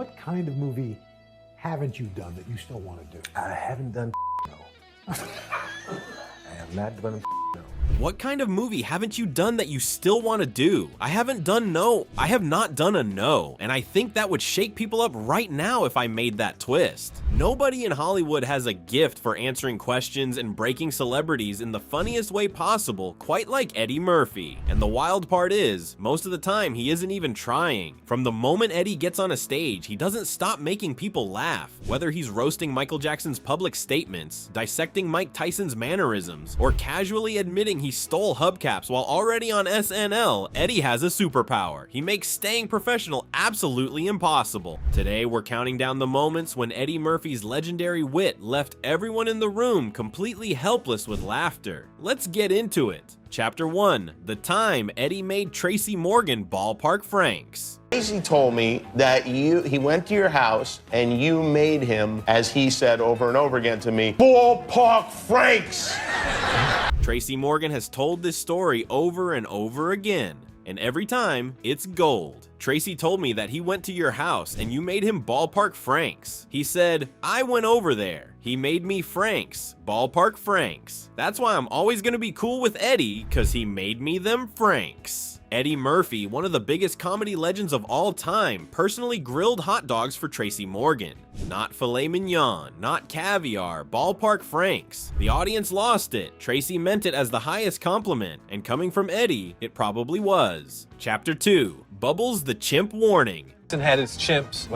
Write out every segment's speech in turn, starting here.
what kind of movie haven't you done that you still want to do? I haven't done no. I have not done no. What kind of movie haven't you done that you still want to do? I have not done a no, and I think that would shake people up right now if I made that twist. Nobody in Hollywood has a gift for answering questions and breaking celebrities in the funniest way possible, quite like Eddie Murphy. And the wild part is, most of the time he isn't even trying. From the moment Eddie gets on a stage, he doesn't stop making people laugh. Whether he's roasting Michael Jackson's public statements, dissecting Mike Tyson's mannerisms, or casually admitting he stole hubcaps while already on SNL, Eddie has a superpower. He makes staying professional absolutely impossible. Today, we're counting down the moments when Eddie Murphy's legendary wit left everyone in the room completely helpless with laughter. Let's get into it. Chapter 1, the time Eddie made Tracy Morgan Ballpark Franks. Tracy told me that he went to your house and you made him, as he said over and over again to me, Ballpark Franks. Tracy Morgan has told this story over and over again, and every time, it's gold. Tracy told me that he went to your house and you made him Ballpark Franks. He said, I went over there. He made me Franks, Ballpark Franks. That's why I'm always gonna be cool with Eddie, cause he made me them Franks. Eddie Murphy, one of the biggest comedy legends of all time, personally grilled hot dogs for Tracy Morgan. Not filet mignon, not caviar, Ballpark Franks. The audience lost it. Tracy meant it as the highest compliment, and coming from Eddie, it probably was. Chapter 2, Bubbles the Chimp Warning. Had his chimps.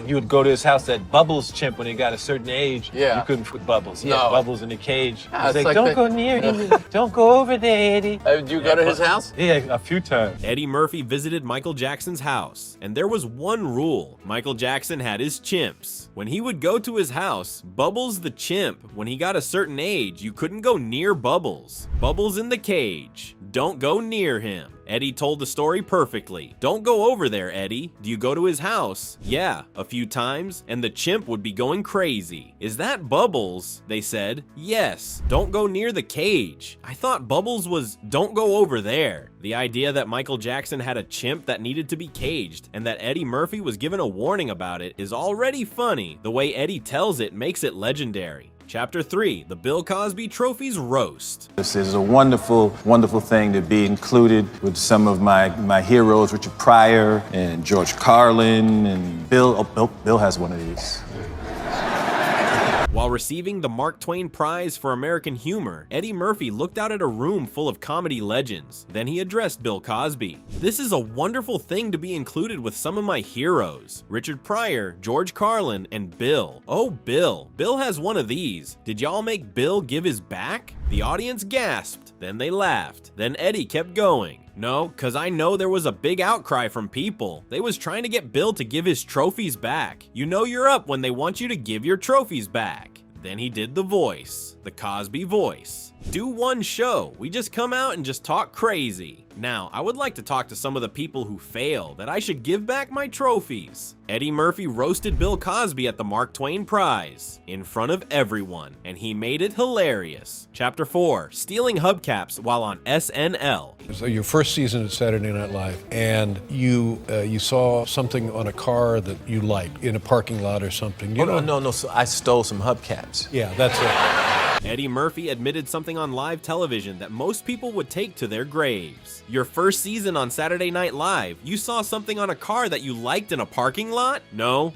You would go to his house, that Bubbles chimp, when he got a certain age, Yeah. you couldn't put Bubbles. He No. had Bubbles in the cage. Ah, He's it's like, like don't go near him. Don't go over there, Eddie. Did you go to his house? Yeah, a few times. Eddie Murphy visited Michael Jackson's house, and there was one rule. Michael Jackson had his chimps. When he would go to his house, Bubbles the chimp, when he got a certain age, you couldn't go near Bubbles. Bubbles in the cage. Don't go near him. Eddie told the story perfectly. Don't go over there, Eddie. Do you go to his house? Yeah, a few times, and the chimp would be going crazy. Is that Bubbles? They said. Yes, don't go near the cage. I thought Bubbles was don't go over there. The idea that Michael Jackson had a chimp that needed to be caged and that Eddie Murphy was given a warning about it is already funny. The way Eddie tells it makes it legendary. Chapter 3, the Bill Cosby Trophies Roast. This is a wonderful, wonderful thing to be included with some of my heroes, Richard Pryor and George Carlin and Bill. Oh, Bill has one of these. While receiving the Mark Twain Prize for American Humor, Eddie Murphy looked out at a room full of comedy legends. Then he addressed Bill Cosby. This is a wonderful thing to be included with some of my heroes. Richard Pryor, George Carlin, and Bill. Oh, Bill. Bill has one of these. Did y'all make Bill give his back? The audience gasped. Then they laughed. Then Eddie kept going. No, cause I know there was a big outcry from people. They was trying to get Bill to give his trophies back. You know you're up when they want you to give your trophies back. Then he did the voice, the Cosby voice. Do one show. We just come out and just talk crazy. Now, I would like to talk to some of the people who fail that I should give back my trophies. Eddie Murphy roasted Bill Cosby at the Mark Twain Prize in front of everyone, and he made it hilarious. Chapter 4, stealing hubcaps while on SNL. So your first season at Saturday Night Live, and you saw something on a car that you liked in a parking lot or something. You know? No. So I stole some hubcaps. Yeah, that's it. Eddie Murphy admitted something on live television that most people would take to their graves. Your first season on Saturday Night Live, you saw something on a car that you liked in a parking lot? No,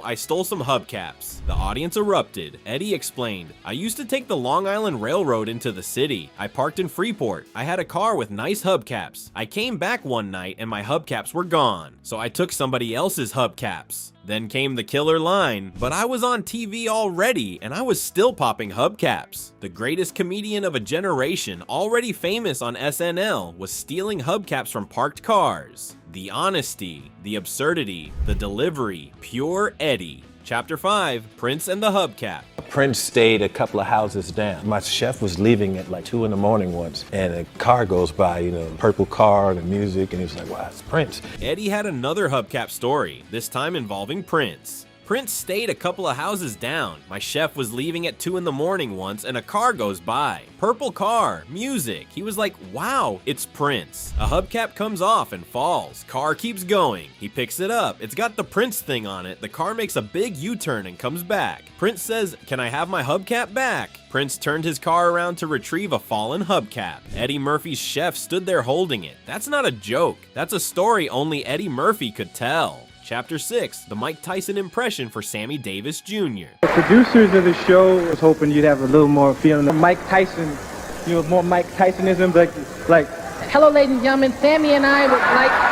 I stole some hubcaps. The audience erupted. Eddie explained, I used to take the Long Island Railroad into the city. I parked in Freeport. I had a car with nice hubcaps. I came back one night and my hubcaps were gone. So I took somebody else's hubcaps. Then came the killer line, but I was on TV already and I was still popping hubcaps. The greatest comedian of a generation, already famous on SNL, was stealing hubcaps from parked cars. The honesty, the absurdity, the delivery, pure Eddie. Chapter 5, Prince and the Hubcap. Prince stayed a couple of houses down. My chef was leaving at like 2 in the morning once, and a car goes by, purple car and the music, and he was like, wow, it's Prince. Eddie had another hubcap story, this time involving Prince. Prince stayed a couple of houses down. My chef was leaving at 2 in the morning once and a car goes by. Purple car, music. He was like, wow, it's Prince. A hubcap comes off and falls. Car keeps going. He picks it up. It's got the Prince thing on it. The car makes a big U-turn and comes back. Prince says, can I have my hubcap back? Prince turned his car around to retrieve a fallen hubcap. Eddie Murphy's chef stood there holding it. That's not a joke. That's a story only Eddie Murphy could tell. Chapter 6, the Mike Tyson impression for Sammy Davis Jr. The producers of the show was hoping you'd have a little more feeling of Mike Tyson, more Mike Tysonism, like, hello ladies and gentlemen, Sammy and I would like...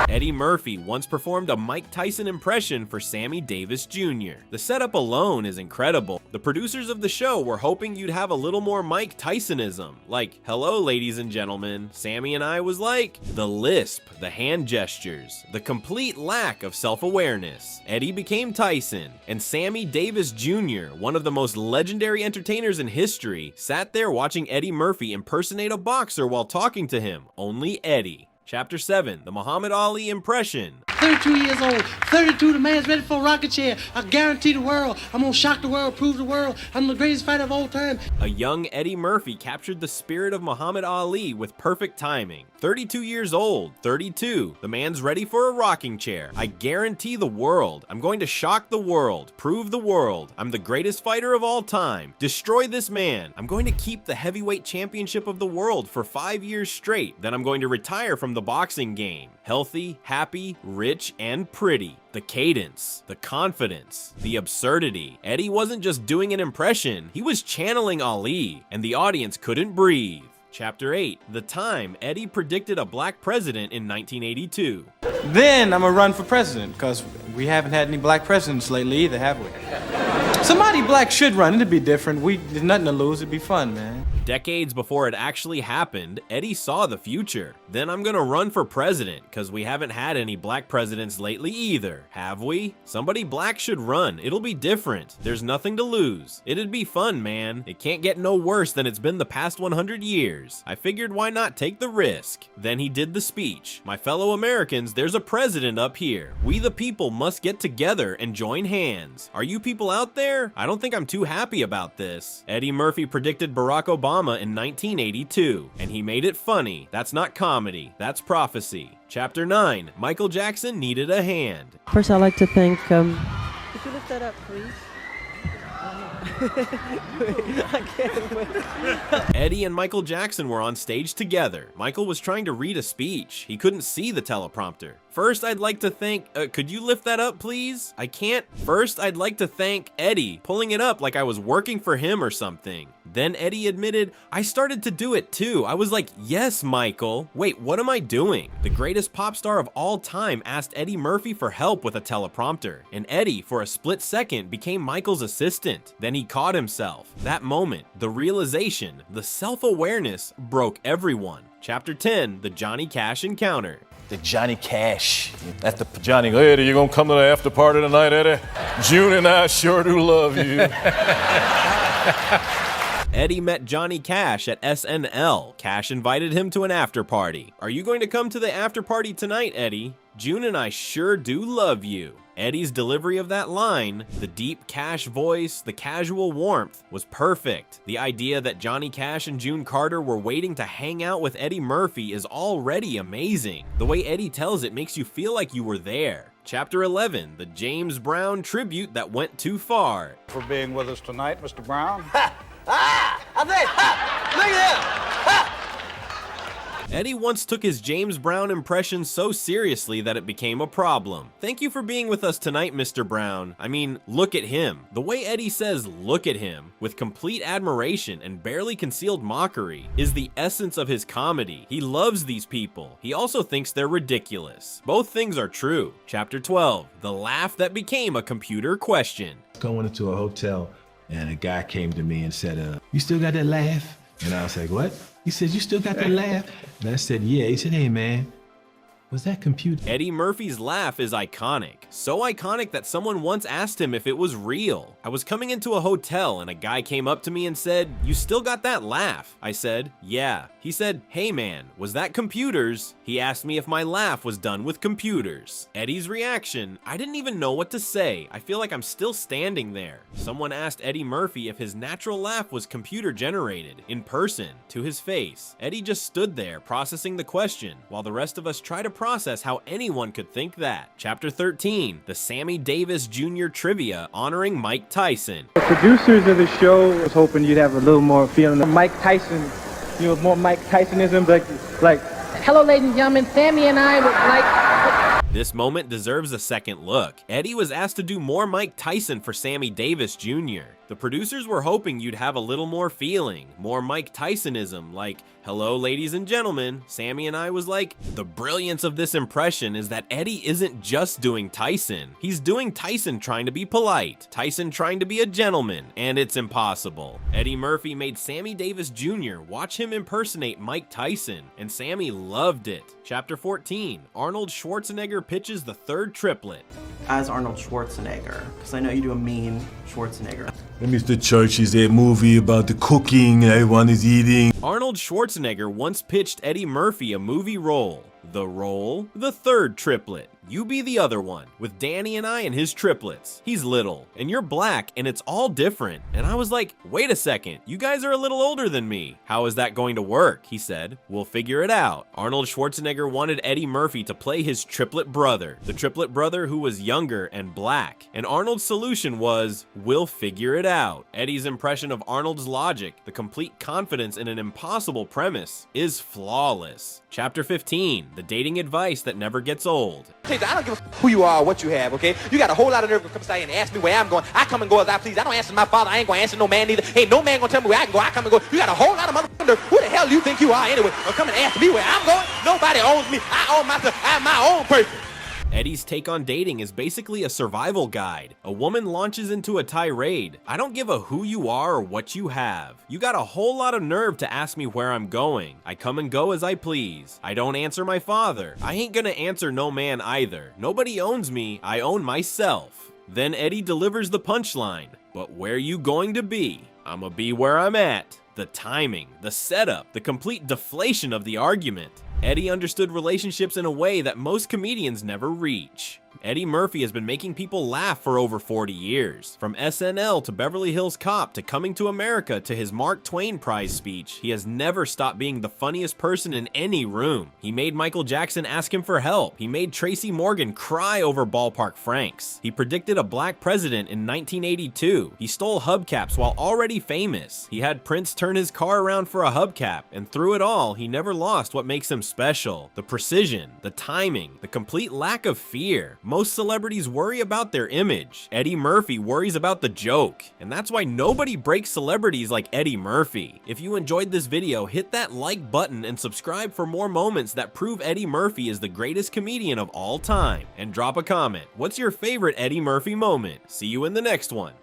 Eddie Murphy once performed a Mike Tyson impression for Sammy Davis Jr. The setup alone is incredible. The producers of the show were hoping you'd have a little more Mike Tysonism, like, hello ladies and gentlemen, Sammy and I was like, the lisp, the hand gestures, the complete lack of self-awareness. Eddie became Tyson, and Sammy Davis Jr., one of the most legendary entertainers in history, sat there watching Eddie Murphy impersonate a boxer while talking to him, only Eddie. Chapter 7, the Muhammad Ali impression. 32 years old, 32, the man's ready for a rocket chair. I guarantee the world, I'm gonna shock the world, prove the world, I'm the greatest fighter of all time. A young Eddie Murphy captured the spirit of Muhammad Ali with perfect timing. 32 years old, 32, the man's ready for a rocking chair. I guarantee the world, I'm going to shock the world, prove the world, I'm the greatest fighter of all time, destroy this man. I'm going to keep the heavyweight championship of the world for 5 years straight, then I'm going to retire from the boxing game. Healthy, happy, rich, and pretty. The cadence, the confidence, the absurdity. Eddie wasn't just doing an impression, he was channeling Ali, and the audience couldn't breathe. Chapter 8, the time Eddie predicted a black president in 1982. Then I'm gonna run for president, because we haven't had any black presidents lately either, have we? Somebody black should run, it'd be different. There's nothing to lose, it'd be fun, man. Decades before it actually happened, Eddie saw the future. Then I'm gonna run for president, cause we haven't had any black presidents lately either, have we? Somebody black should run, it'll be different. There's nothing to lose. It'd be fun, man. It can't get no worse than it's been the past 100 years. I figured why not take the risk? Then he did the speech. My fellow Americans, there's a president up here. We the people must get together and join hands. Are you people out there? I don't think I'm too happy about this. Eddie Murphy predicted Barack Obama in 1982, and he made it funny. That's not comedy, that's prophecy. Chapter 9, Michael Jackson needed a hand. First, I'd like to thank, could you lift that up, please? I can't wait. Eddie and Michael Jackson were on stage together. Michael was trying to read a speech. He couldn't see the teleprompter. First, I'd like to thank, could you lift that up, please? I can't. First, I'd like to thank Eddie, pulling it up like I was working for him or something. Then Eddie admitted, I started to do it too. I was like, yes, Michael. Wait, what am I doing? The greatest pop star of all time asked Eddie Murphy for help with a teleprompter, and Eddie, for a split second, became Michael's assistant. Then he caught himself. That moment, the realization, the self-awareness broke everyone. Chapter 10, the Johnny Cash encounter. The Johnny Cash. At the Johnny, Eddie, you gonna come to the after party tonight, Eddie? June and I sure do love you. Eddie met Johnny Cash at SNL. Cash invited him to an after party. Are you going to come to the after party tonight, Eddie? June and I sure do love you. Eddie's delivery of that line, the deep Cash voice, the casual warmth, was perfect. The idea that Johnny Cash and June Carter were waiting to hang out with Eddie Murphy is already amazing. The way Eddie tells it makes you feel like you were there. Chapter 11, the James Brown tribute that went too far. For being with us tonight, Mr. Brown. Look at him! Eddie once took his James Brown impression so seriously that it became a problem. Thank you for being with us tonight, Mr. Brown. I mean, look at him. The way Eddie says, look at him, with complete admiration and barely concealed mockery, is the essence of his comedy. He loves these people. He also thinks they're ridiculous. Both things are true. Chapter 12, the laugh that became a computer question. Going into a hotel and a guy came to me and said, you still got that laugh? And I was like, what? He said, you still got that laugh? And I said, yeah. He said, hey, man, was that computer? Eddie Murphy's laugh is iconic. So iconic that someone once asked him if it was real. I was coming into a hotel and a guy came up to me and said, "You still got that laugh?" I said, "Yeah." He said, "Hey man, was that computers?" He asked me if my laugh was done with computers. Eddie's reaction, I didn't even know what to say. I feel like I'm still standing there. Someone asked Eddie Murphy if his natural laugh was computer generated, in person, to his face. Eddie just stood there processing the question, while the rest of us try to process how anyone could think that. Chapter 13, the Sammy Davis Jr. Trivia honoring Mike Tyson. The producers of the show was hoping you'd have a little more feeling. Mike Tyson, more Mike Tysonism, like, hello, ladies and gentlemen, Sammy and I would like. This moment deserves a second look. Eddie was asked to do more Mike Tyson for Sammy Davis Jr. The producers were hoping you'd have a little more feeling, more Mike Tysonism, like, hello ladies and gentlemen. Sammy and I was like, the brilliance of this impression is that Eddie isn't just doing Tyson. He's doing Tyson trying to be polite, Tyson trying to be a gentleman, and it's impossible. Eddie Murphy made Sammy Davis Jr. watch him impersonate Mike Tyson, and Sammy loved it. Chapter 14, Arnold Schwarzenegger pitches the third triplet. As Arnold Schwarzenegger, because I know you do a mean Schwarzenegger. Mr. Church is a movie about the cooking everyone is eating. Arnold Schwarzenegger once pitched Eddie Murphy a movie role. The role? The third triplet. You be the other one, with Danny and I and his triplets. He's little, and you're black, and it's all different. And I was like, wait a second, you guys are a little older than me. How is that going to work? He said, we'll figure it out. Arnold Schwarzenegger wanted Eddie Murphy to play his triplet brother, the triplet brother who was younger and black. And Arnold's solution was, we'll figure it out. Eddie's impression of Arnold's logic, the complete confidence in an impossible premise, is flawless. Chapter 15, the dating advice that never gets old. I don't give a who you are or what you have, okay? You got a whole lot of nerve to come inside and ask me where I'm going. I come and go as I please. I don't answer my father. I ain't going to answer no man either. Ain't no man going to tell me where I can go. I come and go. You got a whole lot of motherfucking nerve. Who the hell do you think you are anyway? Or come and ask me where I'm going? Nobody owns me. I own myself. I'm my own person. Eddie's take on dating is basically a survival guide. A woman launches into a tirade. I don't give a who you are or what you have. You got a whole lot of nerve to ask me where I'm going. I come and go as I please. I don't answer my father. I ain't gonna answer no man either. Nobody owns me. I own myself. Then Eddie delivers the punchline. But where you going to be? I'ma be where I'm at. The timing, the setup, the complete deflation of the argument. Eddie understood relationships in a way that most comedians never reach. Eddie Murphy has been making people laugh for over 40 years. From SNL to Beverly Hills Cop to Coming to America to his Mark Twain Prize speech, he has never stopped being the funniest person in any room. He made Michael Jackson ask him for help. He made Tracy Morgan cry over Ballpark Franks. He predicted a black president in 1982. He stole hubcaps while already famous. He had Prince turn his car around for a hubcap, and through it all, he never lost what makes him special. The precision, the timing, the complete lack of fear. Most celebrities worry about their image. Eddie Murphy worries about the joke. And that's why nobody breaks celebrities like Eddie Murphy. If you enjoyed this video, hit that like button and subscribe for more moments that prove Eddie Murphy is the greatest comedian of all time. And drop a comment. What's your favorite Eddie Murphy moment? See you in the next one.